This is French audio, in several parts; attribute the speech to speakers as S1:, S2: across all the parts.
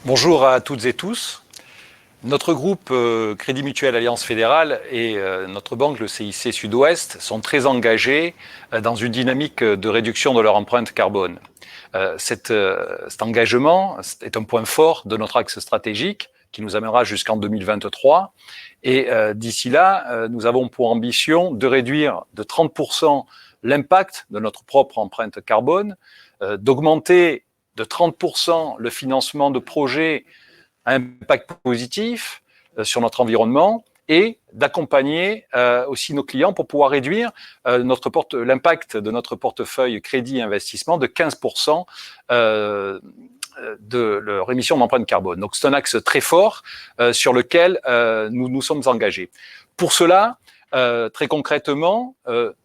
S1: Bonjour à toutes et tous. Notre groupe Crédit Mutuel Alliance Fédérale et notre banque, le CIC Sud-Ouest, sont très engagés dans une dynamique de réduction de leur empreinte carbone. Cet engagement est un point fort de notre axe stratégique qui nous amènera jusqu'en 2023. Et d'ici là, nous avons pour ambition de réduire de 30% l'impact de notre propre empreinte carbone, d'augmenter de 30% le financement de projets à impact positif sur notre environnement et d'accompagner aussi nos clients pour pouvoir réduire l'impact de notre portefeuille crédit et investissement de 15% de leur émission d'empreinte carbone. Donc c'est un axe très fort sur lequel nous nous sommes engagés. Pour cela, très concrètement,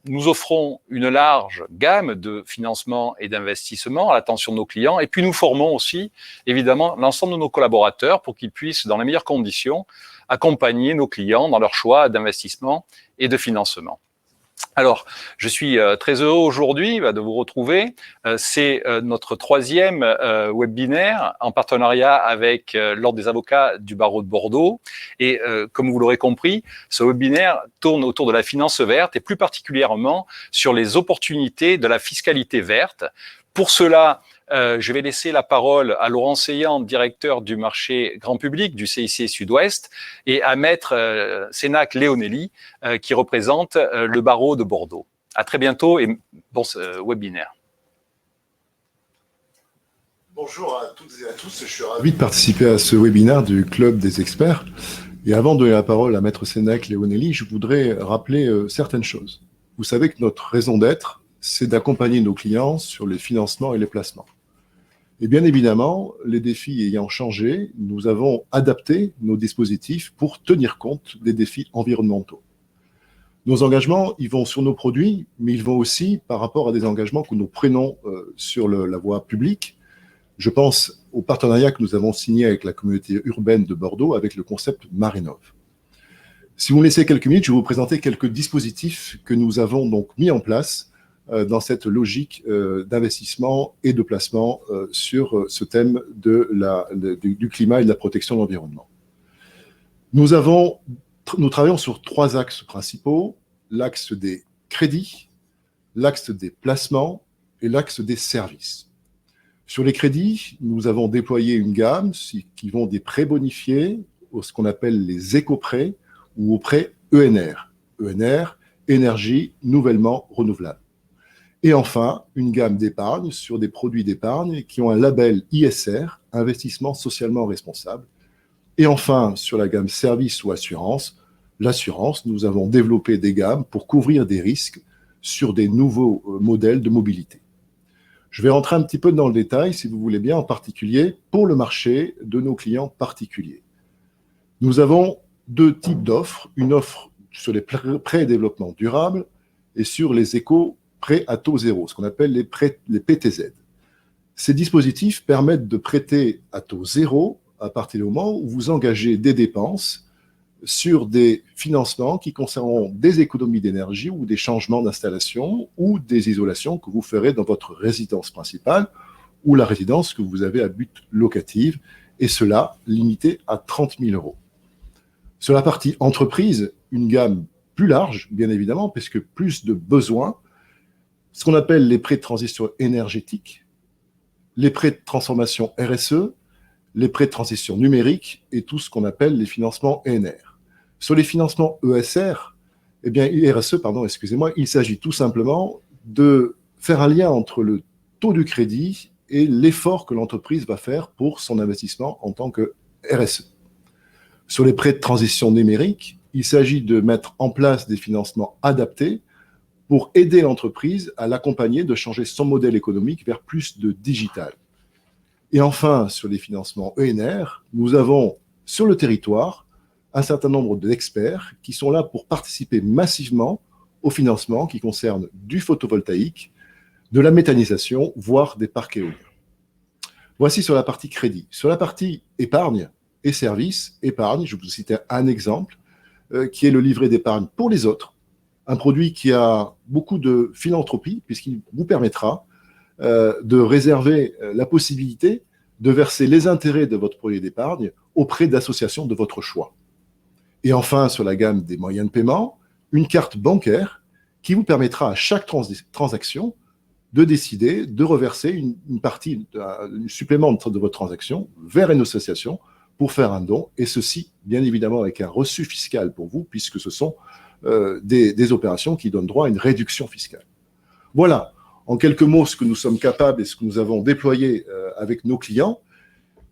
S1: nous offrons une large gamme de financement et d'investissement à l'attention de nos clients et puis nous formons aussi évidemment l'ensemble de nos collaborateurs pour qu'ils puissent dans les meilleures conditions accompagner nos clients dans leur choix d'investissement et de financement. Alors, je suis très heureux aujourd'hui de vous retrouver. C'est notre troisième webinaire en partenariat avec l'Ordre des avocats du barreau de Bordeaux. Et comme vous l'aurez compris, ce webinaire tourne autour de la finance verte et plus particulièrement sur les opportunités de la fiscalité verte. Pour cela, je vais laisser la parole à Laurent Seillant, directeur du marché grand public du CIC Sud-Ouest, et à Maître Sénac Léonelli, qui représente le barreau de Bordeaux. À très bientôt et bon webinaire.
S2: Bonjour à toutes et à tous, je suis ravi de participer à ce webinaire du Club des experts. Et avant de donner la parole à Maître Sénac Léonelli, je voudrais rappeler certaines choses. Vous savez que notre raison d'être, c'est d'accompagner nos clients sur les financements et les placements. Et bien évidemment, les défis ayant changé, nous avons adapté nos dispositifs pour tenir compte des défis environnementaux. Nos engagements, ils vont sur nos produits, mais ils vont aussi par rapport à des engagements que nous prenons sur la voie publique. Je pense au partenariat que nous avons signé avec la communauté urbaine de Bordeaux avec le concept Marénov'. Si vous me laissez quelques minutes, je vais vous présenter quelques dispositifs que nous avons donc mis en place dans cette logique d'investissement et de placement sur ce thème du climat et de la protection de l'environnement. Nous travaillons sur trois axes principaux, l'axe des crédits, l'axe des placements et l'axe des services. Sur les crédits, nous avons déployé une gamme qui vont des prêts bonifiés, ce qu'on appelle les éco-prêts ou aux prêts ENR. ENR, énergie nouvellement renouvelable. Et enfin, une gamme d'épargne sur des produits d'épargne qui ont un label ISR, investissement socialement responsable. Et enfin, sur la gamme service ou assurance, l'assurance, nous avons développé des gammes pour couvrir des risques sur des nouveaux modèles de mobilité. Je vais rentrer un petit peu dans le détail, si vous voulez bien, en particulier pour le marché de nos clients particuliers. Nous avons deux types d'offres, une offre sur les prêts et développement durable et sur les prêts à taux zéro, ce qu'on appelle les PTZ. Ces dispositifs permettent de prêter à taux zéro à partir du moment où vous engagez des dépenses sur des financements qui concerneront des économies d'énergie ou des changements d'installation ou des isolations que vous ferez dans votre résidence principale ou la résidence que vous avez à but locatif, et cela limité à 30 000 €. Sur la partie entreprise, une gamme plus large, bien évidemment, parce que plus de besoins, ce qu'on appelle les prêts de transition énergétique, les prêts de transformation RSE, les prêts de transition numérique et tout ce qu'on appelle les financements ENR. Sur les financements ESR, il s'agit tout simplement de faire un lien entre le taux du crédit et l'effort que l'entreprise va faire pour son investissement en tant que RSE. Sur les prêts de transition numérique, il s'agit de mettre en place des financements adaptés pour aider l'entreprise à l'accompagner de changer son modèle économique vers plus de digital. Et enfin, sur les financements ENR, nous avons sur le territoire un certain nombre d'experts qui sont là pour participer massivement au financement qui concerne du photovoltaïque, de la méthanisation, voire des parcs éoliens. Voici sur la partie crédit. Sur la partie épargne et services, épargne, je vous cite un exemple, qui est le livret d'épargne pour les autres, un produit qui a beaucoup de philanthropie, puisqu'il vous permettra de réserver la possibilité de verser les intérêts de votre projet d'épargne auprès d'associations de votre choix. Et enfin, sur la gamme des moyens de paiement, une carte bancaire qui vous permettra à chaque transaction de décider de reverser une partie, un supplément de votre transaction vers une association pour faire un don, et ceci, bien évidemment, avec un reçu fiscal pour vous, puisque ce sont des opérations qui donnent droit à une réduction fiscale. Voilà, en quelques mots, ce que nous sommes capables et ce que nous avons déployé avec nos clients.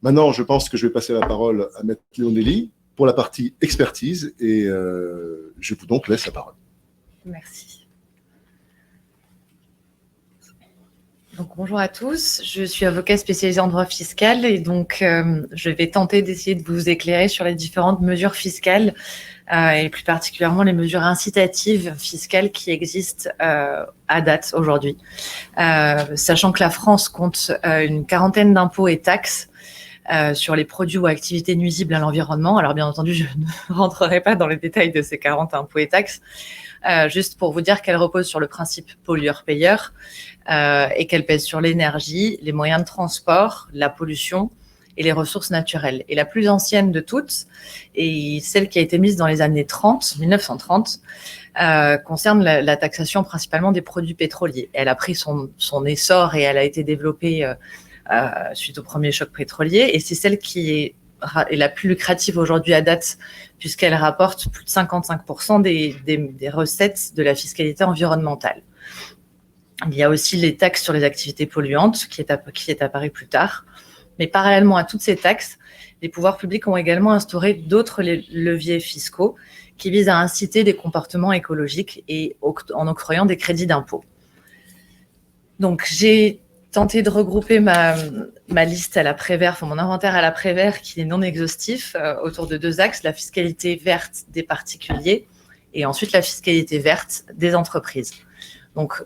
S2: Maintenant, je pense que je vais passer la parole à Maître Leonelli pour la partie expertise, et je vous donc laisse la parole.
S3: Merci. Donc, bonjour à tous, je suis avocat spécialisé en droit fiscal et donc je vais tenter d'essayer de vous éclairer sur les différentes mesures fiscales et plus particulièrement les mesures incitatives fiscales qui existent à date aujourd'hui. Sachant que la France compte une quarantaine d'impôts et taxes sur les produits ou activités nuisibles à l'environnement. Alors bien entendu, je ne rentrerai pas dans les détails de ces 40 impôts et taxes, juste pour vous dire qu'elles reposent sur le principe pollueur-payeur et qu'elles pèsent sur l'énergie, les moyens de transport, la pollution et les ressources naturelles. Et la plus ancienne de toutes, et celle qui a été mise dans les années 1930, concerne la taxation principalement des produits pétroliers. Elle a pris son essor et elle a été développée suite au premier choc pétrolier, et c'est celle qui est la plus lucrative aujourd'hui à date, puisqu'elle rapporte plus de 55% des recettes de la fiscalité environnementale. Il y a aussi les taxes sur les activités polluantes, qui est apparue plus tard. Mais parallèlement à toutes ces taxes, les pouvoirs publics ont également instauré d'autres leviers fiscaux qui visent à inciter des comportements écologiques et en octroyant des crédits d'impôt. Donc, j'ai tenté de regrouper ma liste à la Prévert, enfin mon inventaire à la Prévert, qui est non exhaustif, autour de deux axes, la fiscalité verte des particuliers et ensuite la fiscalité verte des entreprises. Donc,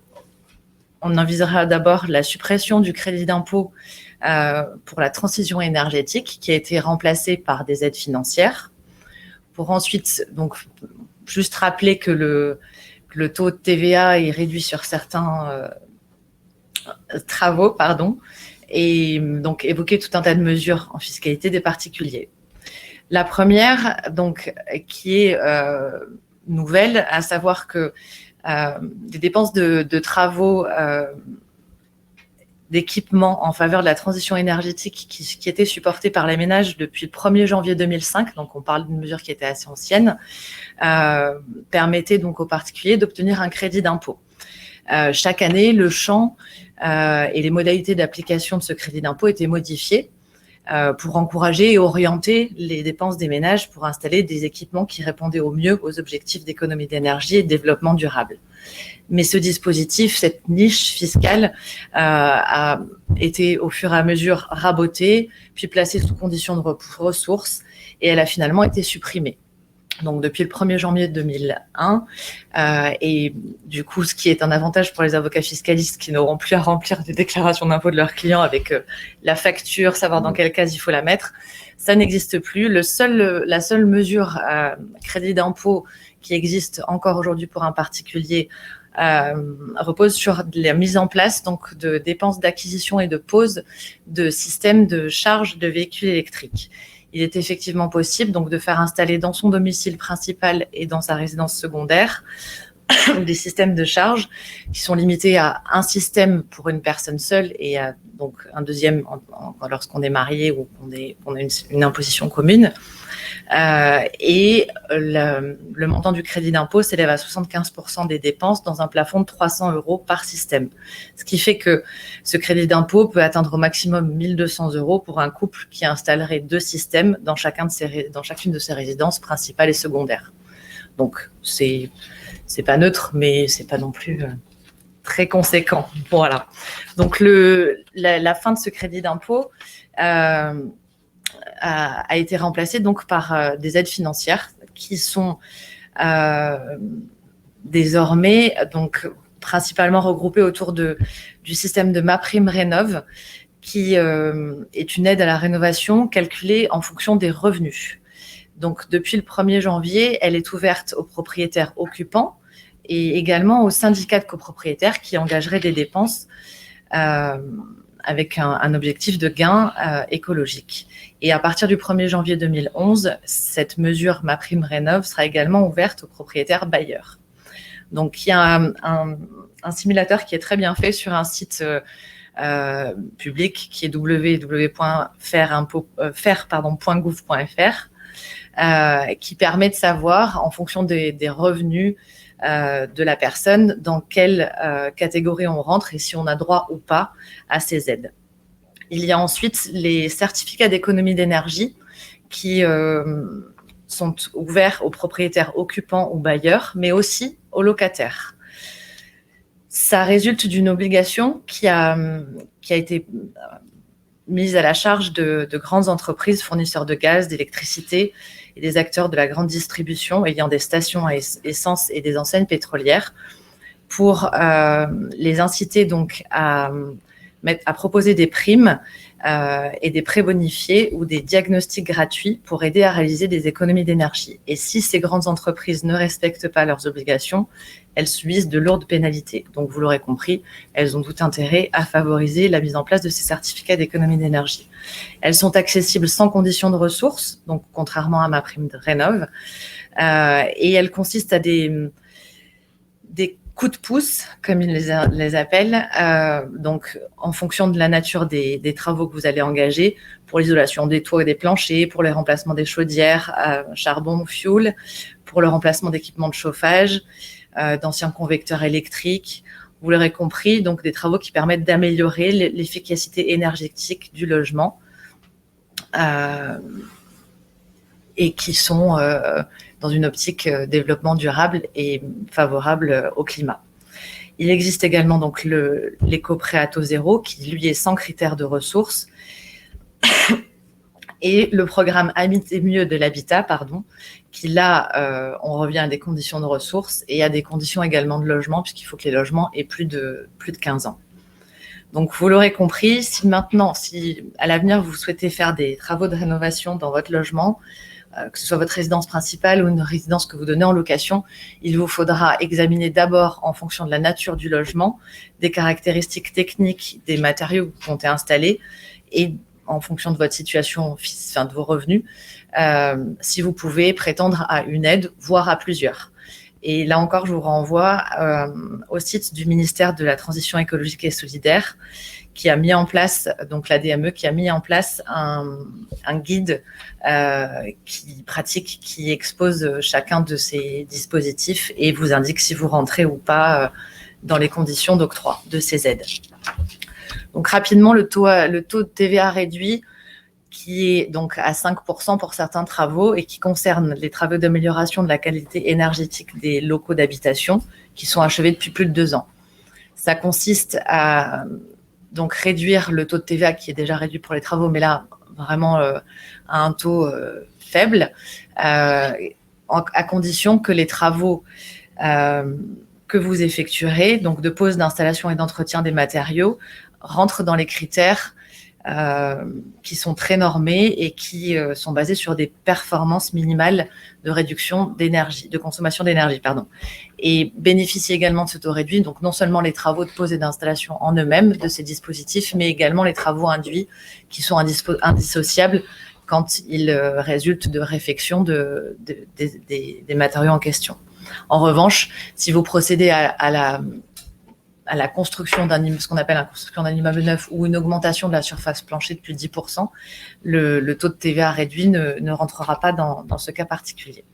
S3: on envisagera d'abord la suppression du crédit d'impôt pour la transition énergétique, qui a été remplacé par des aides financières. Pour ensuite, donc, juste rappeler que le taux de TVA est réduit sur certains travaux, et donc évoquer tout un tas de mesures en fiscalité des particuliers. La première, donc, qui est nouvelle, à savoir que des dépenses de travaux d'équipement en faveur de la transition énergétique qui étaient supportées par les ménages depuis le 1er janvier 2005, donc on parle d'une mesure qui était assez ancienne, permettait donc aux particuliers d'obtenir un crédit d'impôt. Chaque année, le champ et les modalités d'application de ce crédit d'impôt étaient modifiés pour encourager et orienter les dépenses des ménages pour installer des équipements qui répondaient au mieux aux objectifs d'économie d'énergie et de développement durable. Mais ce dispositif, cette niche fiscale, a été au fur et à mesure rabotée, puis placée sous condition de ressources, et elle a finalement été supprimée. Donc depuis le 1er janvier 2001, et du coup, ce qui est un avantage pour les avocats fiscalistes qui n'auront plus à remplir des déclarations d'impôt de leurs clients avec la facture, savoir dans quelle case il faut la mettre, ça n'existe plus. La seule mesure crédit d'impôt qui existe encore aujourd'hui pour un particulier repose sur la mise en place donc de dépenses d'acquisition et de pose de systèmes de charge de véhicules électriques. Il est effectivement possible donc de faire installer dans son domicile principal et dans sa résidence secondaire des systèmes de charge qui sont limités à un système pour une personne seule et à donc un deuxième lorsqu'on est marié ou qu'on a une imposition commune. Et le montant du crédit d'impôt s'élève à 75% des dépenses dans un plafond de 300 € par système. Ce qui fait que ce crédit d'impôt peut atteindre au maximum 1 200 € pour un couple qui installerait 2 systèmes dans chacune de ses résidences principales et secondaires. Donc, c'est pas neutre, mais c'est pas non plus très conséquent. Voilà. Donc, la fin de ce crédit d'impôt a été remplacée donc par des aides financières qui sont désormais donc principalement regroupées autour du système de MaPrimeRénov', qui est une aide à la rénovation calculée en fonction des revenus. Donc, depuis le 1er janvier, elle est ouverte aux propriétaires occupants et également aux syndicats de copropriétaires qui engageraient des dépenses avec un objectif de gain écologique. Et à partir du 1er janvier 2011, cette mesure MaPrimeRénov' sera également ouverte aux propriétaires bailleurs. Donc, il y a un simulateur qui est très bien fait sur un site public qui est www.faire.gouv.fr, qui permet de savoir, en fonction des revenus de la personne, dans quelle catégorie on rentre et si on a droit ou pas à ces aides. Il y a ensuite les certificats d'économie d'énergie qui sont ouverts aux propriétaires occupants ou bailleurs, mais aussi aux locataires. Ça résulte d'une obligation qui a été mise à la charge de grandes entreprises fournisseurs de gaz, d'électricité et des acteurs de la grande distribution ayant des stations à essence et des enseignes pétrolières pour les inciter donc à proposer des primes et des prêts bonifiés ou des diagnostics gratuits pour aider à réaliser des économies d'énergie. Et si ces grandes entreprises ne respectent pas leurs obligations, elles subissent de lourdes pénalités. Donc, vous l'aurez compris, elles ont tout intérêt à favoriser la mise en place de ces certificats d'économie d'énergie. Elles sont accessibles sans condition de ressources, donc contrairement à MaPrimeRénov', et elles consistent à des coups de pouce, comme ils les appellent, donc en fonction de la nature des travaux que vous allez engager, pour l'isolation des toits et des planchers, pour les remplacements des chaudières charbon ou fioul, pour le remplacement d'équipements de chauffage, d'anciens convecteurs électriques. Vous l'aurez compris, donc des travaux qui permettent d'améliorer l'efficacité énergétique du logement et qui sont dans une optique développement durable et favorable au climat. Il existe également donc l'éco-prêt à taux zéro qui, lui, est sans critères de ressources et le programme Habiter mieux de l'habitat, qui là, on revient à des conditions de ressources et à des conditions également de logement, puisqu'il faut que les logements aient plus de 15 ans. Donc, vous l'aurez compris, si à l'avenir, vous souhaitez faire des travaux de rénovation dans votre logement, que ce soit votre résidence principale ou une résidence que vous donnez en location, il vous faudra examiner d'abord, en fonction de la nature du logement, des caractéristiques techniques des matériaux que vous comptez installer et en fonction de votre situation, de vos revenus, si vous pouvez prétendre à une aide, voire à plusieurs. Et là encore, je vous renvoie au site du ministère de la Transition écologique et solidaire qui a mis en place, donc la DME, qui a mis en place un guide qui expose chacun de ces dispositifs et vous indique si vous rentrez ou pas dans les conditions d'octroi de ces aides. Donc rapidement, le taux de TVA réduit qui est donc à 5% pour certains travaux et qui concerne les travaux d'amélioration de la qualité énergétique des locaux d'habitation qui sont achevés depuis plus de 2 ans. Ça consiste à donc réduire le taux de TVA qui est déjà réduit pour les travaux, mais là, vraiment à un taux faible, à condition que les travaux que vous effectuerez, donc de pose, d'installation et d'entretien des matériaux, rentrent dans les critères qui sont très normés et qui sont basés sur des performances minimales de réduction d'énergie, de consommation d'énergie, et bénéficient également de ce taux réduit, donc non seulement les travaux de pose et d'installation en eux-mêmes de ces dispositifs, mais également les travaux induits qui sont indissociables quand ils résultent de réfection des matériaux en question. En revanche, si vous procédez à la construction ce qu'on appelle la construction d'un immeuble neuf ou une augmentation de la surface plancher de plus de 10%, le taux de TVA réduit ne rentrera pas dans ce cas particulier.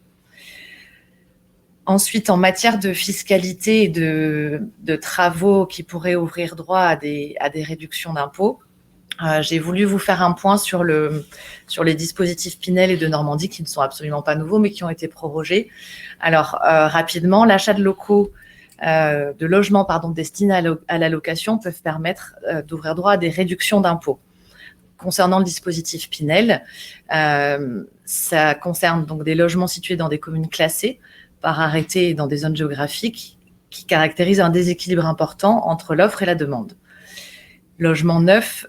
S3: Ensuite, en matière de fiscalité et de travaux qui pourraient ouvrir droit à des réductions d'impôts, j'ai voulu vous faire un point sur les dispositifs Pinel et de Normandie qui ne sont absolument pas nouveaux mais qui ont été prorogés. Alors, rapidement, l'achat de locaux de logements destinés à la location peuvent permettre d'ouvrir droit à des réductions d'impôts. Concernant le dispositif Pinel, ça concerne donc des logements situés dans des communes classées par arrêté dans des zones géographiques qui caractérisent un déséquilibre important entre l'offre et la demande. Logements neufs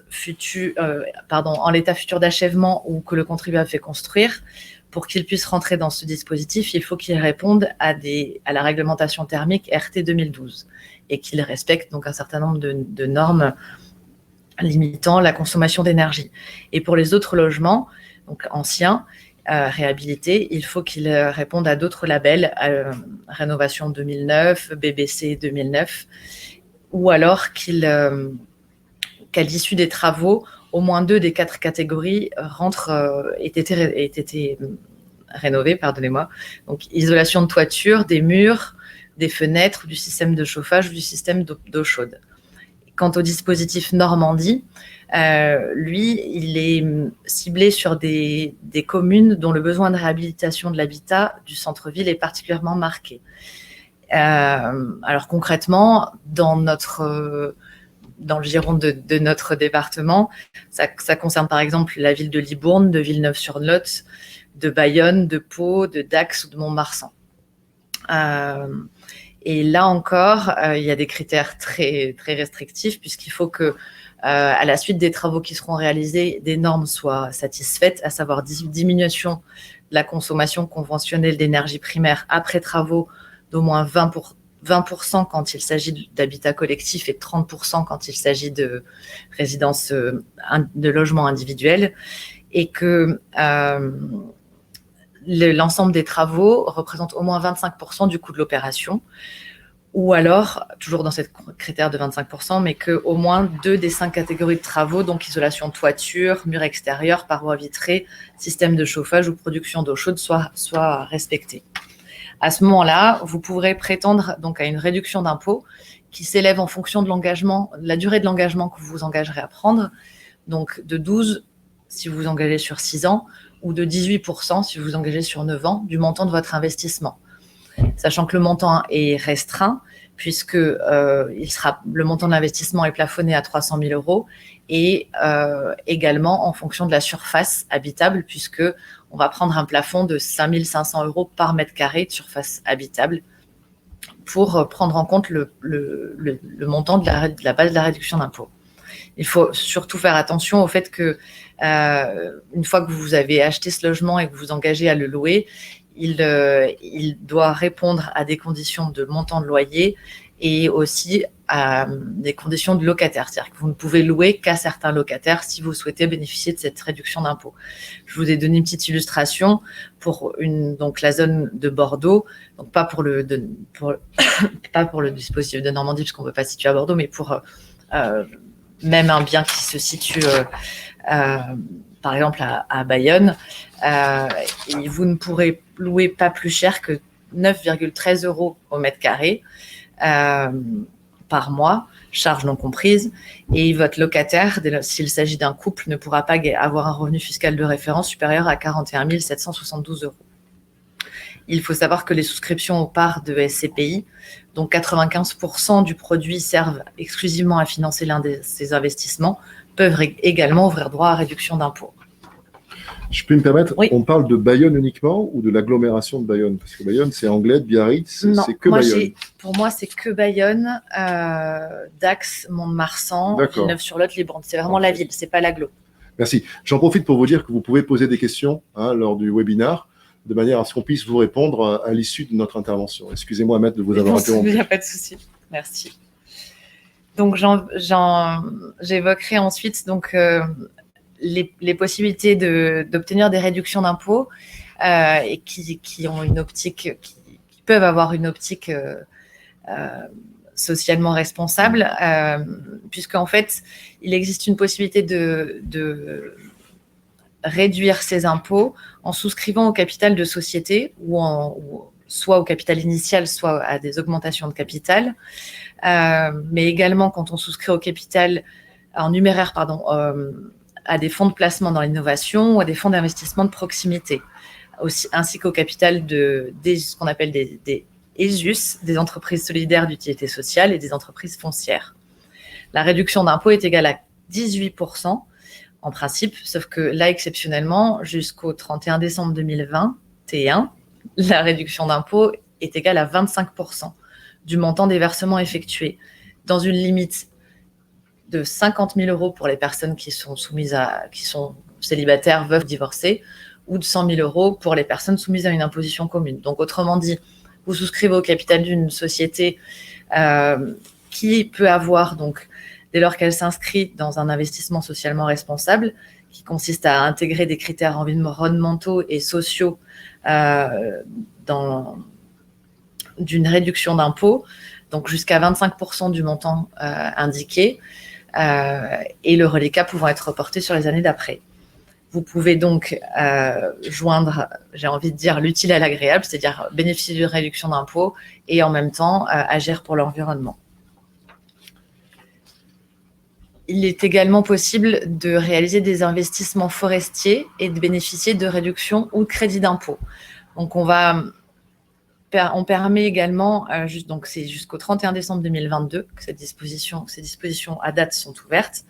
S3: en l'état futur d'achèvement ou que le contribuable fait construire, pour qu'il puisse rentrer dans ce dispositif, il faut qu'il réponde à la réglementation thermique RT 2012 et qu'il respecte donc un certain nombre de normes limitant la consommation d'énergie. Et pour les autres logements, donc anciens, réhabilités, il faut qu'ils répondent à d'autres labels, Rénovation 2009, BBC 2009, ou alors qu'à l'issue des travaux, au moins 2 des 4 catégories aient été rénovées, pardonnez-moi. Donc, isolation de toiture, des murs, des fenêtres, du système de chauffage ou du système d'eau chaude. Quant au dispositif Normandie, lui, il est ciblé sur des communes dont le besoin de réhabilitation de l'habitat du centre-ville est particulièrement marqué. Alors concrètement, dans le giron de notre département, ça concerne par exemple la ville de Libourne, de Villeneuve-sur-Lot, de Bayonne, de Pau, de Dax ou de Mont-de-Marsan. Et là encore, il y a des critères très, très restrictifs puisqu'il faut que, à la suite des travaux qui seront réalisés, des normes soient satisfaites, à savoir diminution de la consommation conventionnelle d'énergie primaire après travaux d'au moins 20% quand il s'agit d'habitat collectif et 30% quand il s'agit de résidences, de logements individuels, et que l'ensemble des travaux représente au moins 25% du coût de l'opération, ou alors, toujours dans cette critère de 25%, mais qu'au moins 2 des 5 catégories de travaux, donc isolation de toiture, murs extérieurs, parois vitrées, système de chauffage ou production d'eau chaude soient respectés. À ce moment-là, vous pourrez prétendre donc à une réduction d'impôt qui s'élève en fonction de l'engagement, la durée de l'engagement que vous vous engagerez à prendre, donc de 12 si vous vous engagez sur 6 ans, ou de 18% si vous vous engagez sur 9 ans du montant de votre investissement. Sachant que le montant est restreint, puisque le montant de l'investissement est plafonné à 300 000 euros, et également en fonction de la surface habitable, puisque on va prendre un plafond de 5 500 euros par mètre carré de surface habitable pour prendre en compte le montant de la base de la réduction d'impôt. Il faut surtout faire attention au fait que, une fois que vous avez acheté ce logement et que vous vous engagez à le louer, il doit répondre à des conditions de montant de loyer et aussi à des conditions de locataire. C'est-à-dire que vous ne pouvez louer qu'à certains locataires si vous souhaitez bénéficier de cette réduction d'impôt. Je vous ai donné une petite illustration pour donc la zone de Bordeaux, donc pas pour le dispositif de Normandie, puisqu'on ne peut pas situer à Bordeaux, mais pour même un bien qui se situe par exemple à Bayonne, et vous ne pourrez louer pas plus cher que 9,13 euros au mètre carré par mois, charges non comprises, et votre locataire, s'il s'agit d'un couple, ne pourra pas avoir un revenu fiscal de référence supérieur à 41 772 euros. Il faut savoir que les souscriptions aux parts de SCPI, donc 95% du produit, servent exclusivement à financer l'un de ces investissements, peuvent également ouvrir droit à réduction d'impôt.
S2: Je peux me permettre,
S3: oui.
S2: On parle de Bayonne uniquement ou de l'agglomération de Bayonne? Parce que Bayonne, c'est Anglette, Biarritz, c'est que Bayonne.
S3: Pour moi, c'est que Bayonne, Dax, Mont-de-Marsan, Villeneuve-sur-Lot, Libourne. C'est vraiment la ville, c'est pas l'agglo.
S2: Merci. J'en profite pour vous dire que vous pouvez poser des questions lors du webinaire, de manière à ce qu'on puisse vous répondre à l'issue de notre intervention. Excusez-moi, Maître, de vous avoir interrompu.
S3: Il n'y a pas de souci. Merci. Donc, j'évoquerai ensuite donc, les possibilités d'obtenir des réductions d'impôts et qui ont une optique, qui peuvent avoir une optique socialement responsable, puisqu'en fait, il existe une possibilité de réduire ces impôts en souscrivant au capital de société ou soit au capital initial, soit à des augmentations de capital, mais également quand on souscrit au capital en numéraire, à des fonds de placement dans l'innovation ou à des fonds d'investissement de proximité, ainsi qu'au capital ce qu'on appelle des ESUS, des entreprises solidaires d'utilité sociale et des entreprises foncières. La réduction d'impôt est égale à 18% en principe, sauf que là, exceptionnellement, jusqu'au 31 décembre 2021, la réduction d'impôt est égale à 25% du montant des versements effectués, dans une limite de 50 000 euros pour les personnes qui sont célibataires, veuves, divorcées, ou de 100 000 euros pour les personnes soumises à une imposition commune. Donc, autrement dit, vous souscrivez au capital d'une société qui peut avoir donc dès lors qu'elle s'inscrit dans un investissement socialement responsable, qui consiste à intégrer des critères environnementaux et sociaux d'une réduction d'impôt, donc jusqu'à 25% du montant indiqué, et le reliquat pouvant être reporté sur les années d'après. Vous pouvez donc joindre, j'ai envie de dire, l'utile à l'agréable, c'est-à-dire bénéficier d'une réduction d'impôt et en même temps agir pour l'environnement. Il est également possible de réaliser des investissements forestiers et de bénéficier de réductions ou de crédits d'impôt. Donc, on permet également, donc c'est jusqu'au 31 décembre 2022 que ces dispositions à date sont ouvertes.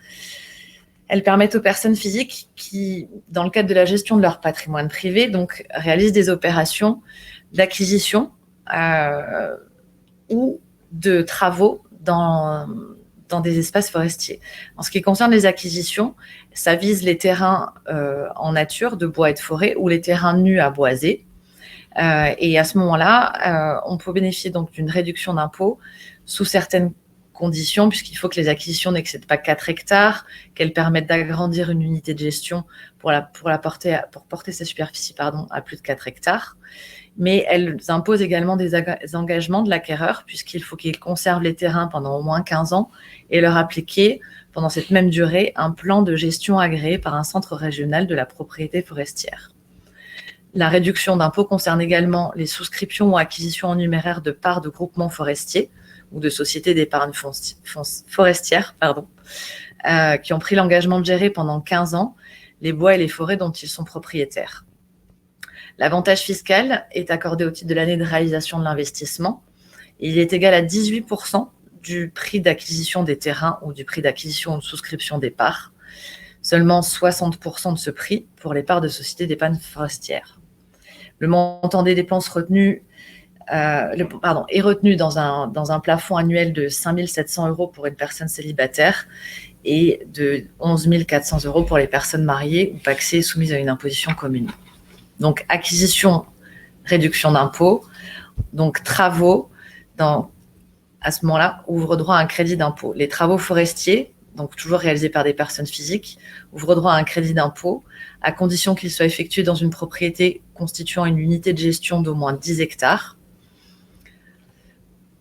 S3: Elles permettent aux personnes physiques qui, dans le cadre de la gestion de leur patrimoine privé, donc réalisent des opérations d'acquisition ou de travaux dans des espaces forestiers. En ce qui concerne les acquisitions, ça vise les terrains en nature, de bois et de forêt, ou les terrains nus à boiser. Et à ce moment-là, on peut bénéficier donc d'une réduction d'impôt sous certaines conditions, puisqu'il faut que les acquisitions n'excèdent pas 4 hectares, qu'elles permettent d'agrandir une unité de gestion pour porter sa superficie à plus de 4 hectares. Mais elles imposent également des engagements de l'acquéreur, puisqu'il faut qu'il conserve les terrains pendant au moins 15 ans et leur appliquer, pendant cette même durée, un plan de gestion agréé par un centre régional de la propriété forestière. La réduction d'impôt concerne également les souscriptions ou acquisitions en numéraire de parts de groupements forestiers ou de sociétés d'épargne forestière, qui ont pris l'engagement de gérer pendant 15 ans les bois et les forêts dont ils sont propriétaires. L'avantage fiscal est accordé au titre de l'année de réalisation de l'investissement. Il est égal à 18% du prix d'acquisition des terrains ou du prix d'acquisition ou de souscription des parts. Seulement 60% de ce prix pour les parts de sociétés d'épargne forestière. Le montant des dépenses retenu est retenu dans un plafond annuel de 5 700 € pour une personne célibataire et de 11 400 € pour les personnes mariées ou pacsées soumises à une imposition commune. Donc, acquisition, réduction d'impôt. Donc, travaux, à ce moment-là, ouvrent droit à un crédit d'impôt. Les travaux forestiers, donc toujours réalisés par des personnes physiques, ouvrent droit à un crédit d'impôt, à condition qu'ils soient effectués dans une propriété constituant une unité de gestion d'au moins 10 hectares,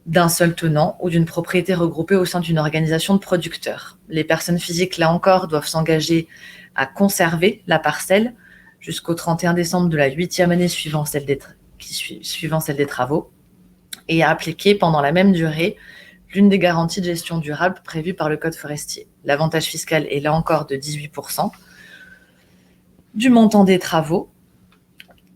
S3: d'un seul tenant ou d'une propriété regroupée au sein d'une organisation de producteurs. Les personnes physiques, là encore, doivent s'engager à conserver la parcelle jusqu'au 31 décembre de la 8e année suivant celle des travaux et à appliquer pendant la même durée l'une des garanties de gestion durable prévues par le Code forestier. L'avantage fiscal est là encore de 18% du montant des travaux,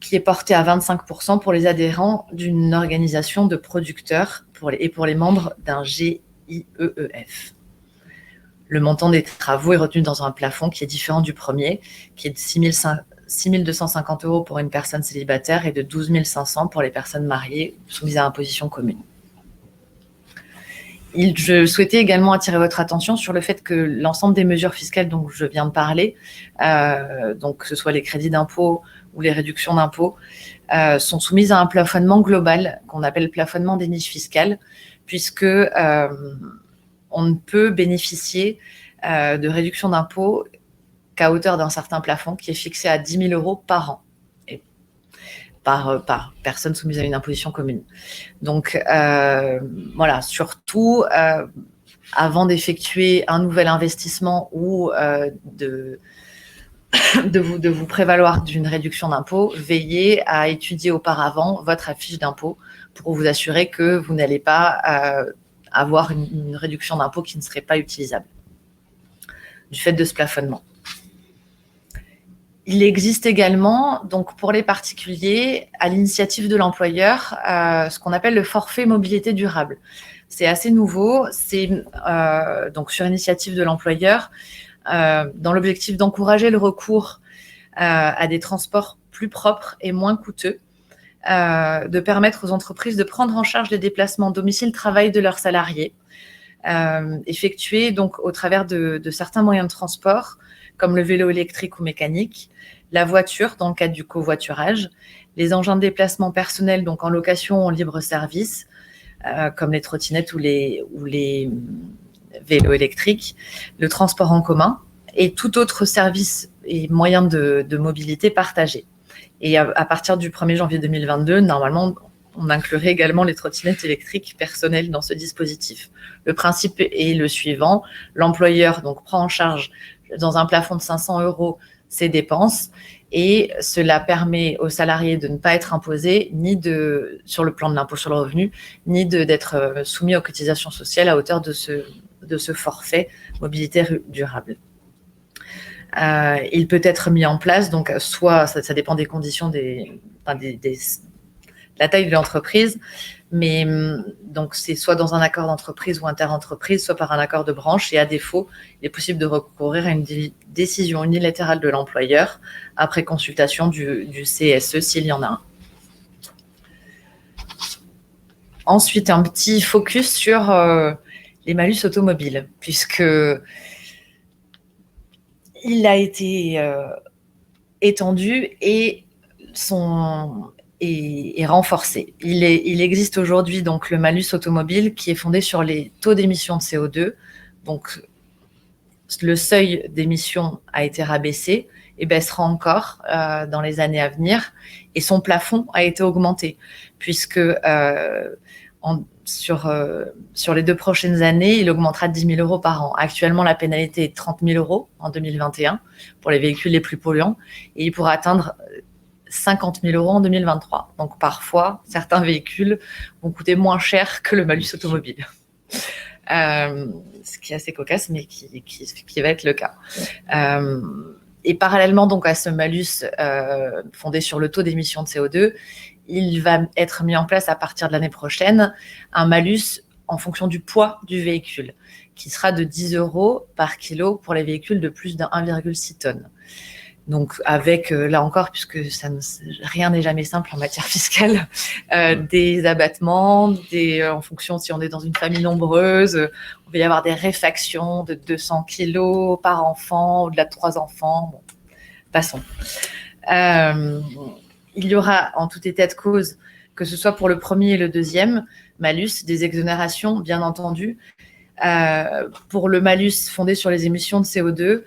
S3: qui est porté à 25% pour les adhérents d'une organisation de producteurs et pour les membres d'un GIEEF. Le montant des travaux est retenu dans un plafond qui est différent du premier, qui est de 6 250 € pour une personne célibataire et de 12 500 pour les personnes mariées soumises à imposition commune. Je souhaitais également attirer votre attention sur le fait que l'ensemble des mesures fiscales dont je viens de parler, donc que ce soit les crédits d'impôt ou les réductions d'impôt, sont soumises à un plafonnement global qu'on appelle plafonnement des niches fiscales, puisque on ne peut bénéficier de réduction d'impôt qu'à hauteur d'un certain plafond qui est fixé à 10 000 € par an. Par personne soumise à une imposition commune. Donc, voilà, surtout, avant d'effectuer un nouvel investissement ou de vous prévaloir d'une réduction d'impôt, veillez à étudier auparavant votre affiche d'impôt pour vous assurer que vous n'allez pas avoir une réduction d'impôt qui ne serait pas utilisable du fait de ce plafonnement. Il existe également, donc pour les particuliers, à l'initiative de l'employeur, ce qu'on appelle le forfait mobilité durable. C'est assez nouveau, c'est donc sur initiative de l'employeur, dans l'objectif d'encourager le recours à des transports plus propres et moins coûteux, de permettre aux entreprises de prendre en charge les déplacements domicile-travail de leurs salariés, effectués donc au travers de certains moyens de transport, comme le vélo électrique ou mécanique, la voiture dans le cadre du covoiturage, les engins de déplacement personnel donc en location ou en libre service, comme les trottinettes ou les vélo électrique, le transport en commun et tout autre service et moyen de mobilité partagé. Et à partir du 1er janvier 2022, normalement, on inclurait également les trottinettes électriques personnelles dans ce dispositif. Le principe est le suivant. L'employeur donc prend en charge dans un plafond de 500 € ses dépenses et cela permet aux salariés de ne pas être imposés sur le plan de l'impôt sur le revenu, ni d'être soumis aux cotisations sociales à hauteur de ce forfait mobilité durable. Il peut être mis en place, donc soit ça dépend des conditions la taille de l'entreprise, mais donc c'est soit dans un accord d'entreprise ou interentreprise, soit par un accord de branche, et à défaut, il est possible de recourir à une décision unilatérale de l'employeur après consultation du CSE s'il y en a un. Ensuite, un petit focus sur les malus automobiles, puisque il a été étendu et est renforcé. Il existe aujourd'hui donc le malus automobile qui est fondé sur les taux d'émission de CO2. Donc, le seuil d'émission a été rabaissé et baissera encore dans les années à venir. Et son plafond a été augmenté puisque sur les 2 prochaines années, il augmentera de 10 000 € par an. Actuellement, la pénalité est de 30 000 € en 2021 pour les véhicules les plus polluants et il pourra atteindre 50 000 € en 2023. Donc, parfois, certains véhicules vont coûter moins cher que le malus automobile. Ce qui est assez cocasse, mais qui va être le cas. Et parallèlement donc, à ce malus fondé sur le taux d'émission de CO2, il va être mis en place à partir de l'année prochaine un malus en fonction du poids du véhicule, qui sera de 10 € par kilo pour les véhicules de plus de 1,6 tonnes. Donc, avec, là encore, puisque rien n'est jamais simple en matière fiscale, des abattements, en fonction si on est dans une famille nombreuse, on va y avoir des réfactions de 200 kilos par enfant, au-delà de 3 enfants. Bon, passons. Il y aura, en tout état de cause, que ce soit pour le premier et le deuxième malus, des exonérations, bien entendu. Pour le malus fondé sur les émissions de CO2,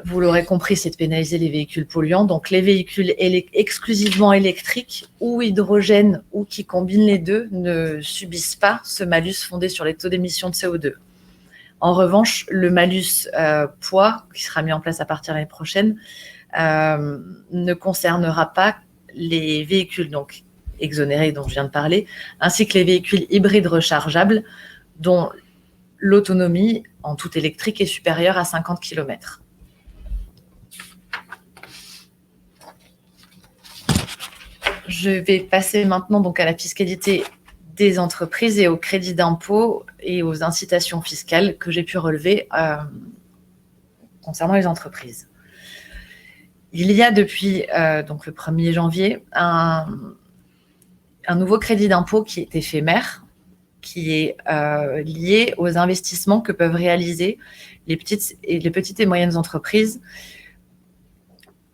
S3: vous l'aurez compris, c'est de pénaliser les véhicules polluants. Donc, les véhicules exclusivement électriques ou hydrogène ou qui combinent les deux ne subissent pas ce malus fondé sur les taux d'émission de CO2. En revanche, le malus poids, qui sera mis en place à partir de l'année prochaine, ne concernera pas les véhicules donc exonérés dont je viens de parler, ainsi que les véhicules hybrides rechargeables dont l'autonomie en tout électrique est supérieure à 50 km. Je vais passer maintenant donc à la fiscalité des entreprises et au crédit d'impôt et aux incitations fiscales que j'ai pu relever concernant les entreprises. Il y a depuis donc le 1er janvier un nouveau crédit d'impôt qui est éphémère, qui est lié aux investissements que peuvent réaliser les petites et moyennes entreprises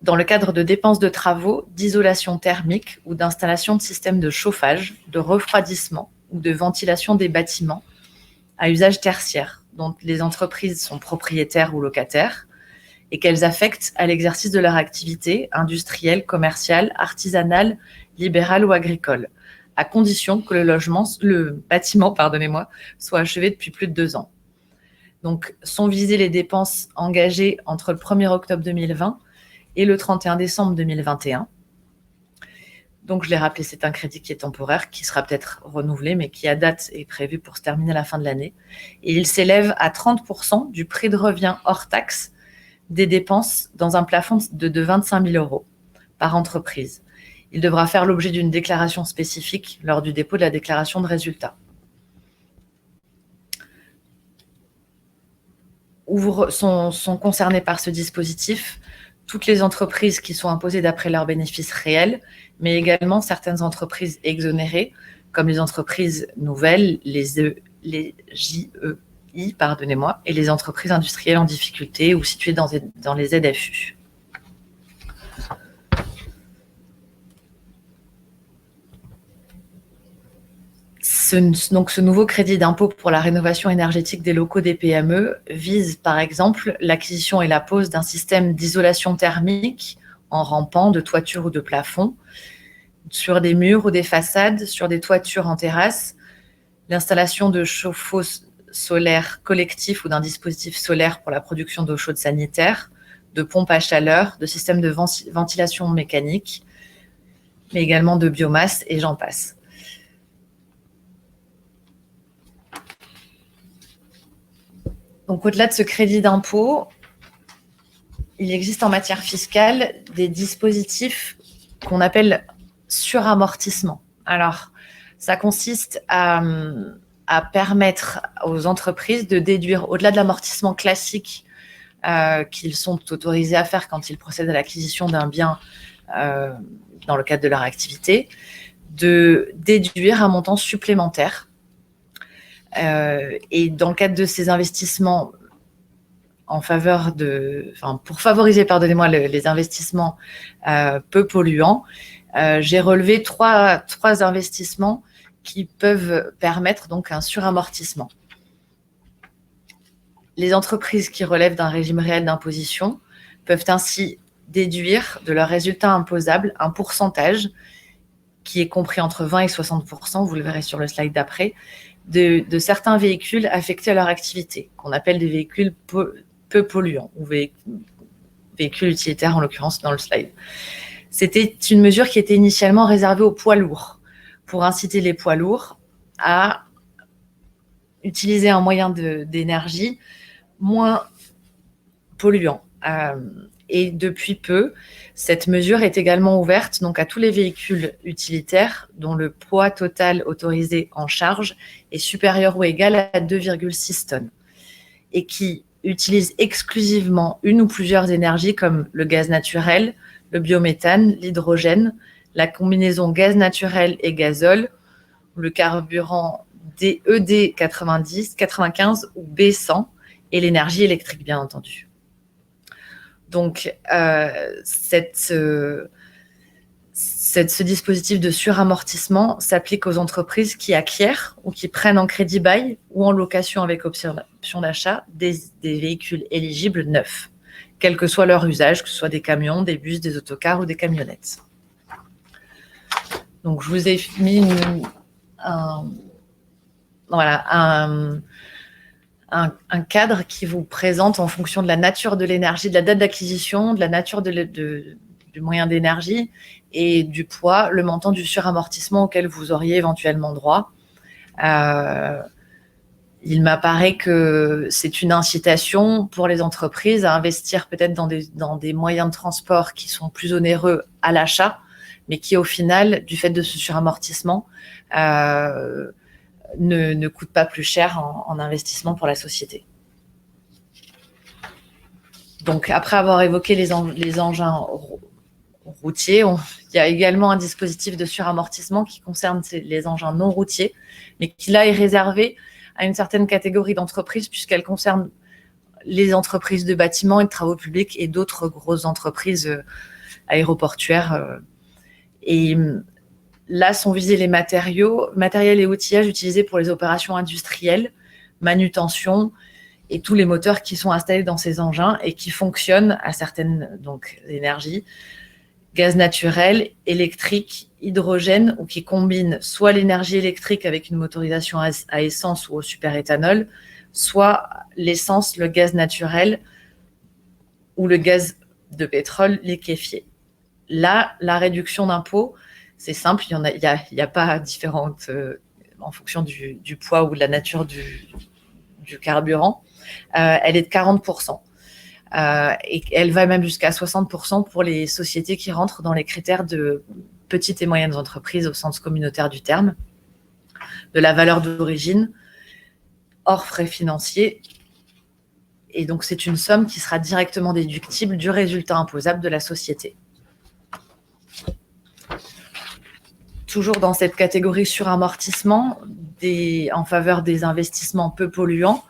S3: dans le cadre de dépenses de travaux d'isolation thermique ou d'installation de systèmes de chauffage, de refroidissement ou de ventilation des bâtiments à usage tertiaire, dont les entreprises sont propriétaires ou locataires et qu'elles affectent à l'exercice de leur activité industrielle, commerciale, artisanale, libérale ou agricole, à condition que le bâtiment, soit achevé depuis plus de 2 ans. Donc, sont visées les dépenses engagées entre le 1er octobre 2020 et le 31 décembre 2021. Donc, je l'ai rappelé, c'est un crédit qui est temporaire, qui sera peut-être renouvelé, mais qui, à date, est prévu pour se terminer à la fin de l'année. Et il s'élève à 30% du prix de revient hors taxe des dépenses dans un plafond de 25 000 € par entreprise. Il devra faire l'objet d'une déclaration spécifique lors du dépôt de la déclaration de résultat. Sont concernées par ce dispositif toutes les entreprises qui sont imposées d'après leurs bénéfices réels, mais également certaines entreprises exonérées, comme les entreprises nouvelles, les JEI, et les entreprises industrielles en difficulté ou situées dans les ZFU. Ce nouveau crédit d'impôt pour la rénovation énergétique des locaux des PME vise par exemple l'acquisition et la pose d'un système d'isolation thermique en rampant de toiture ou de plafond, sur des murs ou des façades, sur des toitures en terrasse, l'installation de chauffe-eau solaire collectif ou d'un dispositif solaire pour la production d'eau chaude sanitaire, de pompes à chaleur, de systèmes de ventilation mécanique, mais également de biomasse et j'en passe. Donc, au-delà de ce crédit d'impôt, il existe en matière fiscale des dispositifs qu'on appelle suramortissement. Alors, ça consiste à permettre aux entreprises de déduire, au-delà de l'amortissement classique qu'ils sont autorisés à faire quand ils procèdent à l'acquisition d'un bien dans le cadre de leur activité, de déduire un montant supplémentaire. Et dans le cadre de ces investissements pour favoriser, les investissements peu polluants, j'ai relevé trois investissements qui peuvent permettre donc un suramortissement. Les entreprises qui relèvent d'un régime réel d'imposition peuvent ainsi déduire de leurs résultats imposables un pourcentage qui est compris entre 20 et 60%, vous le verrez sur le slide d'après, de certains véhicules affectés à leur activité, qu'on appelle des véhicules peu polluants, ou véhicules utilitaires en l'occurrence dans le slide. C'était une mesure qui était initialement réservée aux poids lourds, pour inciter les poids lourds à utiliser un moyen d'énergie moins polluant. Et depuis peu, cette mesure est également ouverte donc, à tous les véhicules utilitaires dont le poids total autorisé en charge est supérieur ou égal à 2,6 tonnes et qui utilisent exclusivement une ou plusieurs énergies comme le gaz naturel, le biométhane, l'hydrogène, la combinaison gaz naturel et gazole, le carburant ED95 ou B100 et l'énergie électrique, bien entendu. Donc, ce dispositif de suramortissement s'applique aux entreprises qui acquièrent ou qui prennent en crédit bail ou en location avec option d'achat des véhicules éligibles neufs, quel que soit leur usage, que ce soit des camions, des bus, des autocars ou des camionnettes. Donc, je vous ai mis un cadre qui vous présente en fonction de la nature de l'énergie, de la date d'acquisition, de la nature du moyen d'énergie et du poids, le montant du suramortissement auquel vous auriez éventuellement droit. Il m'apparaît que c'est une incitation pour les entreprises à investir peut-être dans des moyens de transport qui sont plus onéreux à l'achat, mais qui au final, du fait de ce suramortissement, ne coûte pas plus cher en investissement pour la société. Donc, après avoir évoqué les engins routiers, il y a également un dispositif de suramortissement qui concerne les engins non routiers, mais qui là est réservé à une certaine catégorie d'entreprises puisqu'elle concerne les entreprises de bâtiments et de travaux publics et d'autres grosses entreprises aéroportuaires. Et là sont visés les matériels et outillages utilisés pour les opérations industrielles, manutention et tous les moteurs qui sont installés dans ces engins et qui fonctionnent à certaines énergies, gaz naturel, électrique, hydrogène ou qui combinent soit l'énergie électrique avec une motorisation à essence ou au superéthanol, soit l'essence, le gaz naturel ou le gaz de pétrole liquéfié. Là, la réduction d'impôt, c'est simple, il n'y a pas différentes en fonction du poids ou de la nature du carburant. Elle est de 40%. Et elle va même jusqu'à 60% pour les sociétés qui rentrent dans les critères de petites et moyennes entreprises au sens communautaire du terme, de la valeur d'origine, hors frais financiers. Et donc, c'est une somme qui sera directement déductible du résultat imposable de la société. Toujours dans cette catégorie suramortissement en faveur des investissements peu polluants,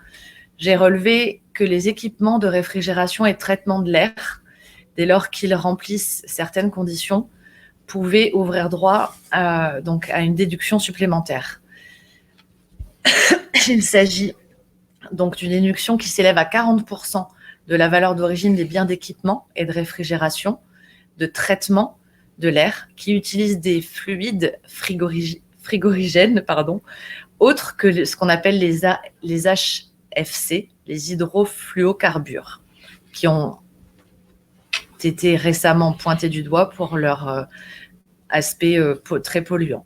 S3: j'ai relevé que les équipements de réfrigération et de traitement de l'air, dès lors qu'ils remplissent certaines conditions, pouvaient ouvrir droit à une déduction supplémentaire. Il s'agit donc d'une déduction qui s'élève à 40% de la valeur d'origine des biens d'équipement et de réfrigération, de traitement de l'air, qui utilisent des fluides frigorigènes, autres que ce qu'on appelle les HFC, les hydrofluocarbures, qui ont été récemment pointés du doigt pour leur aspect très polluant.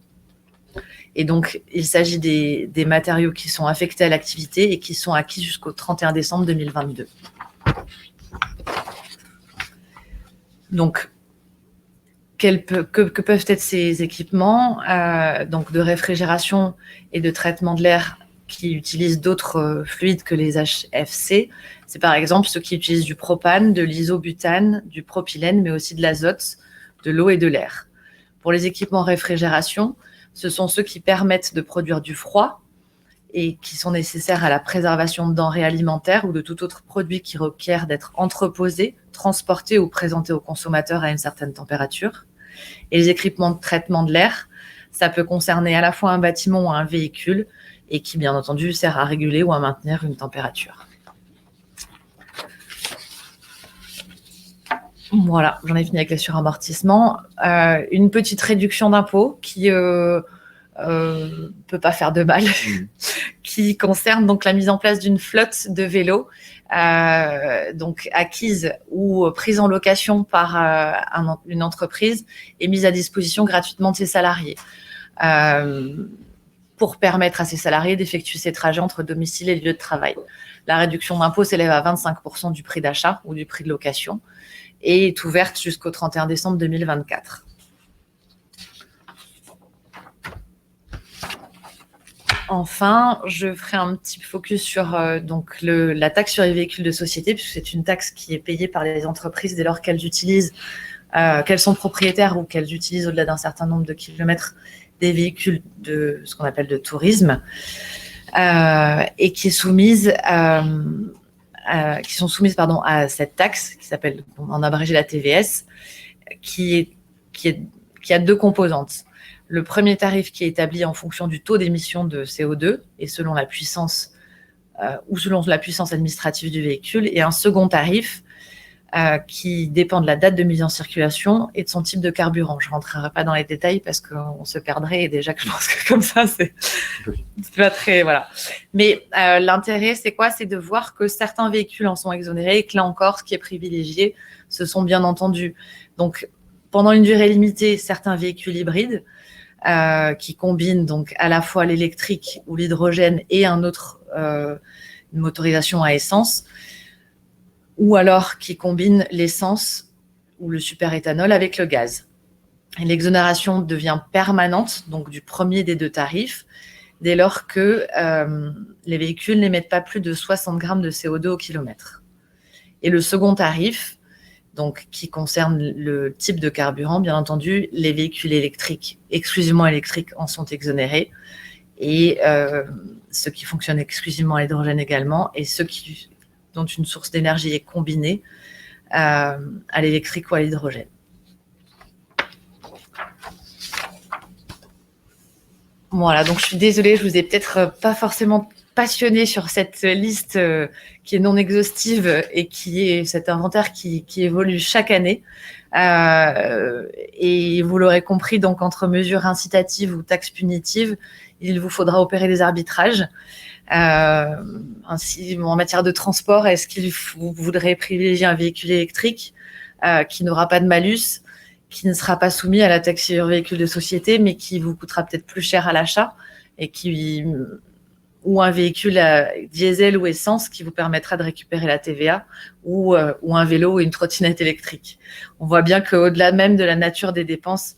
S3: Et donc, il s'agit des matériaux qui sont affectés à l'activité et qui sont acquis jusqu'au 31 décembre 2022. Donc, que peuvent être ces équipements donc de réfrigération et de traitement de l'air qui utilisent d'autres fluides que les HFC? C'est par exemple ceux qui utilisent du propane, de l'isobutane, du propylène, mais aussi de l'azote, de l'eau et de l'air. Pour les équipements réfrigération, ce sont ceux qui permettent de produire du froid et qui sont nécessaires à la préservation de denrées alimentaires ou de tout autre produit qui requiert d'être entreposé, transporté ou présenté au consommateur à une certaine température. Et les équipements de traitement de l'air, ça peut concerner à la fois un bâtiment ou un véhicule et qui, bien entendu, sert à réguler ou à maintenir une température. Voilà, j'en ai fini avec les suramortissements. Une petite réduction d'impôt qui peut pas faire de mal, qui concerne donc la mise en place d'une flotte de vélos, donc acquise ou prise en location par une entreprise et mise à disposition gratuitement de ses salariés, pour permettre à ses salariés d'effectuer ces trajets entre domicile et lieu de travail. La réduction d'impôt s'élève à 25% du prix d'achat ou du prix de location et est ouverte jusqu'au 31 décembre 2024. Enfin, je ferai un petit focus sur donc la taxe sur les véhicules de société, puisque c'est une taxe qui est payée par les entreprises dès lors qu'elles utilisent, qu'elles sont propriétaires ou qu'elles utilisent au-delà d'un certain nombre de kilomètres des véhicules de ce qu'on appelle de tourisme, et qui sont soumises à cette taxe qui s'appelle en abrégé la TVS, qui a deux composantes. Le premier tarif qui est établi en fonction du taux d'émission de CO2 et selon la puissance administrative du véhicule, et un second tarif qui dépend de la date de mise en circulation et de son type de carburant. Je ne rentrerai pas dans les détails parce qu'on se perdrait, et déjà que je pense que comme ça, c'est pas très... Voilà. Mais l'intérêt, c'est quoi? C'est de voir que certains véhicules en sont exonérés et que là encore, ce qui est privilégié, ce sont bien entendu, donc, pendant une durée limitée, certains véhicules hybrides qui combinent donc à la fois l'électrique ou l'hydrogène et une motorisation à essence, ou alors qui combinent l'essence ou le superéthanol avec le gaz. Et l'exonération devient permanente, donc du premier des deux tarifs, dès lors que les véhicules n'émettent pas plus de 60 grammes de CO2 au kilomètre. Et le second tarif, donc, qui concerne le type de carburant, bien entendu, les véhicules électriques, exclusivement électriques, en sont exonérés, et ceux qui fonctionnent exclusivement à l'hydrogène également, et ceux dont une source d'énergie est combinée à l'électrique ou à l'hydrogène. Voilà, donc je suis désolée, je vous ai peut-être pas forcément passionné sur cette liste qui est non exhaustive et qui est cet inventaire qui évolue chaque année. Et vous l'aurez compris, donc entre mesures incitatives ou taxes punitives, il vous faudra opérer des arbitrages. Ainsi, en matière de transport, est-ce qu'il vous voudrez privilégier un véhicule électrique qui n'aura pas de malus, qui ne sera pas soumis à la taxe sur véhicule de société, mais qui vous coûtera peut-être plus cher à l'achat, ou un véhicule diesel ou essence qui vous permettra de récupérer la TVA, ou un vélo ou une trottinette électrique. On voit bien qu'au-delà même de la nature des dépenses,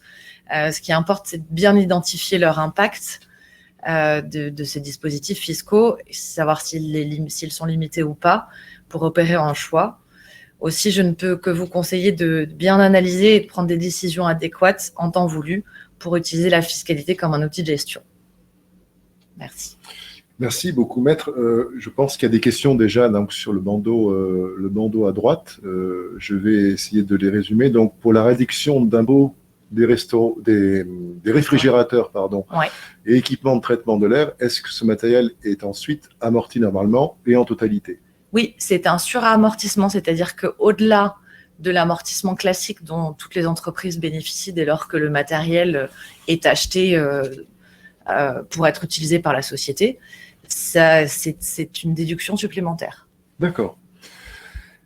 S3: ce qui importe, c'est de bien identifier leur impact de ces dispositifs fiscaux, savoir s'ils sont limités ou pas, pour opérer un choix. Aussi, je ne peux que vous conseiller de bien analyser et de prendre des décisions adéquates en temps voulu pour utiliser la fiscalité comme un outil de gestion. Merci.
S2: Merci beaucoup, Maître. Je pense qu'il y a des questions déjà donc, sur le bandeau à droite. Je vais essayer de les résumer. Donc, pour la réduction d'impôt des réfrigérateurs, pardon,
S3: Ouais.
S2: et équipements de traitement de l'air, est-ce que ce matériel est ensuite amorti normalement et en totalité?
S3: Oui, c'est un suramortissement, c'est-à-dire qu'au-delà de l'amortissement classique dont toutes les entreprises bénéficient dès lors que le matériel est acheté pour être utilisé par la société, c'est une déduction supplémentaire.
S2: D'accord.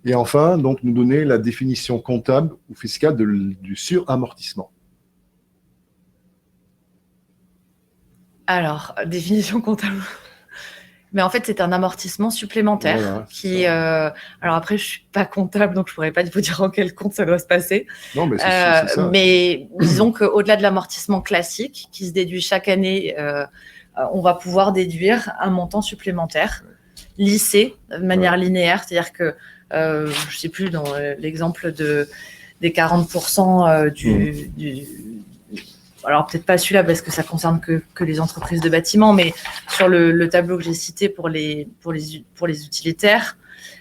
S2: Et enfin, donc, nous donner la définition comptable ou fiscale du suramortissement.
S3: Alors, définition comptable. Mais en fait, c'est un amortissement supplémentaire
S2: Voilà,
S3: qui. Alors après, je suis pas comptable, donc je pourrais pas vous dire en quel compte ça doit se passer.
S2: Non, mais c'est ça.
S3: Mais disons qu'au-delà de l'amortissement classique, qui se déduit chaque année, on va pouvoir déduire un montant supplémentaire, lissé de manière linéaire, c'est-à-dire que je sais plus dans l'exemple des 40% alors peut-être pas celui-là parce que ça concerne que les entreprises de bâtiment, mais sur le tableau que j'ai cité pour les utilitaires,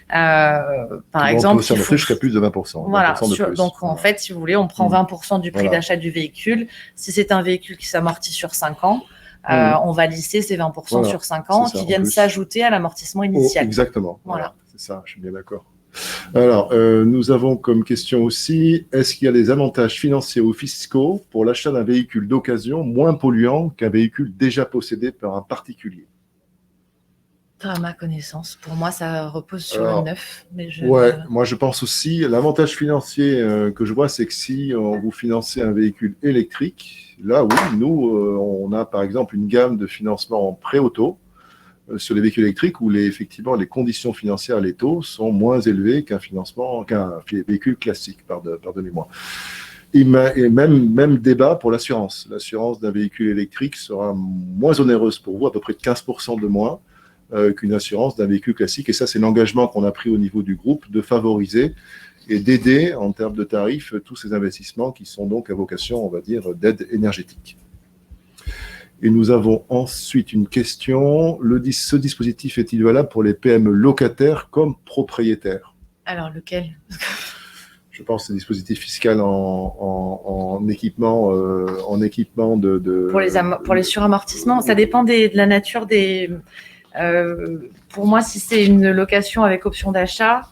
S3: par exemple,
S2: ça monter jusqu'à plus de 20%.
S3: Voilà.
S2: 20% de plus.
S3: Donc en fait, si vous voulez, on prend 20% du prix d'achat du véhicule. Si c'est un véhicule qui s'amortit sur 5 ans, on va lisser ces 20% sur 5 ans qui viennent s'ajouter à l'amortissement initial.
S2: Exactement.
S3: Voilà.
S2: C'est ça, je suis bien d'accord. Alors, nous avons comme question aussi, est-ce qu'il y a des avantages financiers ou fiscaux pour l'achat d'un véhicule d'occasion moins polluant qu'un véhicule déjà possédé par un particulier?
S3: Pas à ma connaissance. Pour moi, ça repose sur le neuf. Mais
S2: moi je pense aussi, l'avantage financier que je vois, c'est que si vous financez un véhicule électrique, là oui, nous, on a par exemple une gamme de financement en pré-auto, sur les véhicules électriques où effectivement les conditions financières, les taux sont moins élevés qu'un véhicule classique, pardonnez-moi. Et même débat pour l'assurance. L'assurance d'un véhicule électrique sera moins onéreuse pour vous, à peu près de 15% de moins qu'une assurance d'un véhicule classique. Et ça, c'est l'engagement qu'on a pris au niveau du groupe de favoriser et d'aider en termes de tarifs tous ces investissements qui sont donc à vocation, on va dire, d'aide énergétique. Et nous avons ensuite une question. Ce dispositif est-il valable pour les PME locataires comme propriétaires?
S3: Alors, lequel?
S2: Je pense que c'est un dispositif fiscal en équipement, de...
S3: Pour les suramortissements, ça dépend de la nature des... pour moi, si c'est une location avec option d'achat,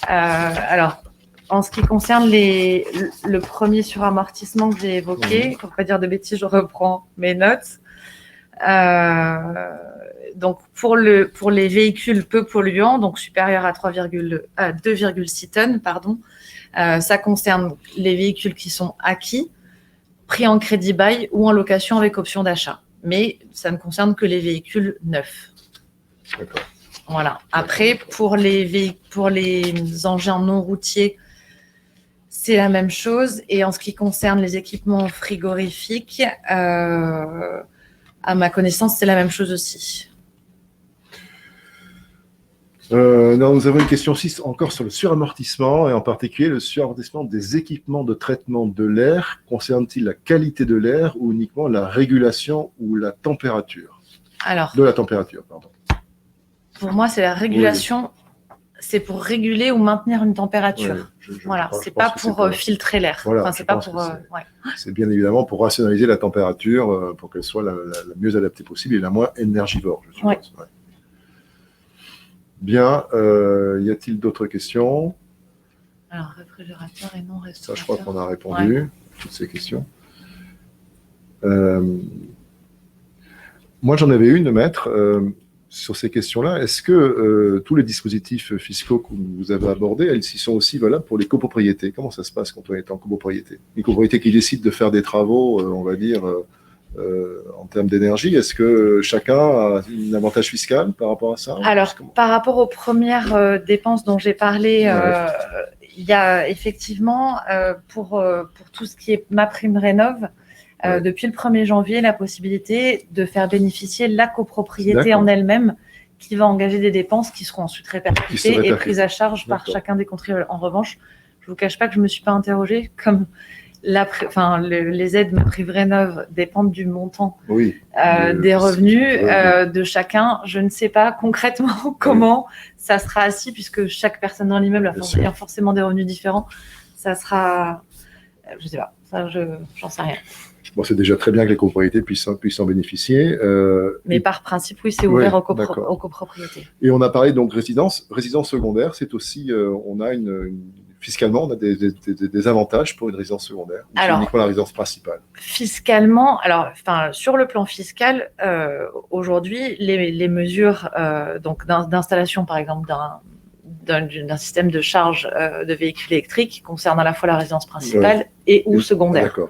S3: alors, en ce qui concerne le premier suramortissement que j'ai évoqué, pour ne pas dire de bêtises, je reprends mes notes. Donc, pour les véhicules peu polluants, donc supérieurs à 2,6 tonnes, pardon, ça concerne les véhicules qui sont acquis, pris en crédit bail ou en location avec option d'achat. Mais ça ne concerne que les véhicules neufs.
S2: D'accord.
S3: Voilà. Après, pour les engins non routiers, c'est la même chose. Et en ce qui concerne les équipements frigorifiques, à ma connaissance, c'est la même chose aussi.
S2: Nous avons une question aussi encore sur le suramortissement, et en particulier le suramortissement des équipements de traitement de l'air. Concerne-t-il la qualité de l'air ou uniquement la régulation ou la température? De la température, pardon.
S3: Pour moi, c'est la régulation. C'est pour réguler ou maintenir une température. Voilà, c'est pas pour filtrer l'air.
S2: Voilà,
S3: enfin, c'est pas pour.
S2: C'est bien évidemment pour rationaliser la température, pour qu'elle soit la mieux adaptée possible et la moins énergivore, je suppose. Ouais. Bien, y a-t-il d'autres questions?
S3: Alors, réfrigérateur et non restaurateur.
S2: Ça, je crois qu'on a répondu à toutes ces questions. Moi, j'en avais une, maître. Sur ces questions-là, est-ce que tous les dispositifs fiscaux que vous avez abordés, ils sont aussi valables pour les copropriétés? Comment ça se passe quand on est en copropriété? Les copropriétés qui décident de faire des travaux, on va dire, en termes d'énergie, est-ce que chacun a un avantage fiscal par rapport à ça?
S3: Alors, par rapport aux premières dépenses dont j'ai parlé, il y a effectivement, pour tout ce qui est MaPrimeRénov', depuis le 1er janvier, la possibilité de faire bénéficier la copropriété en elle-même qui va engager des dépenses qui seront ensuite répercutées et prises à charge par chacun des contribuables. En revanche, je ne vous cache pas que je ne me suis pas interrogée, comme les aides MaPrimeRénov' dépendent du montant des revenus de chacun. Je ne sais pas concrètement comment ça sera assis, puisque chaque personne dans l'immeuble ayant forcément des revenus différents, ça sera... Je ne sais pas. Ça, j'en sais rien.
S2: Bon, c'est déjà très bien que les copropriétés puissent en bénéficier.
S3: Mais par principe, oui, c'est ouvert aux copropriétés.
S2: Et on a parlé donc résidence secondaire, c'est aussi, fiscalement, on a des avantages pour une résidence secondaire. C'est uniquement la résidence principale.
S3: Fiscalement, sur le plan fiscal, aujourd'hui, les mesures d'installation, par exemple, d'un système de charge de véhicules électriques concernent à la fois la résidence principale ou secondaire.
S2: D'accord.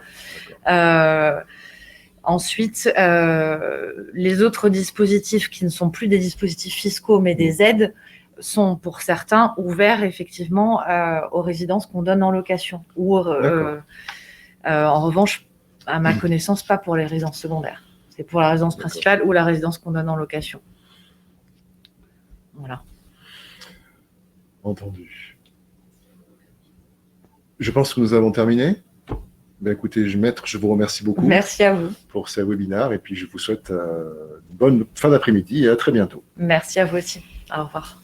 S3: Ensuite, les autres dispositifs qui ne sont plus des dispositifs fiscaux mais des aides sont pour certains ouverts effectivement aux résidences qu'on donne en location. Ou en revanche, à ma connaissance, pas pour les résidences secondaires. C'est pour la résidence principale ou la résidence qu'on donne en location. Voilà.
S2: Entendu. Je pense que nous avons terminé. Ben écoutez, maître, je vous remercie beaucoup.
S3: Merci à vous.
S2: Pour ce webinaire et puis je vous souhaite une bonne fin d'après-midi et à très bientôt.
S3: Merci à vous aussi. Au revoir.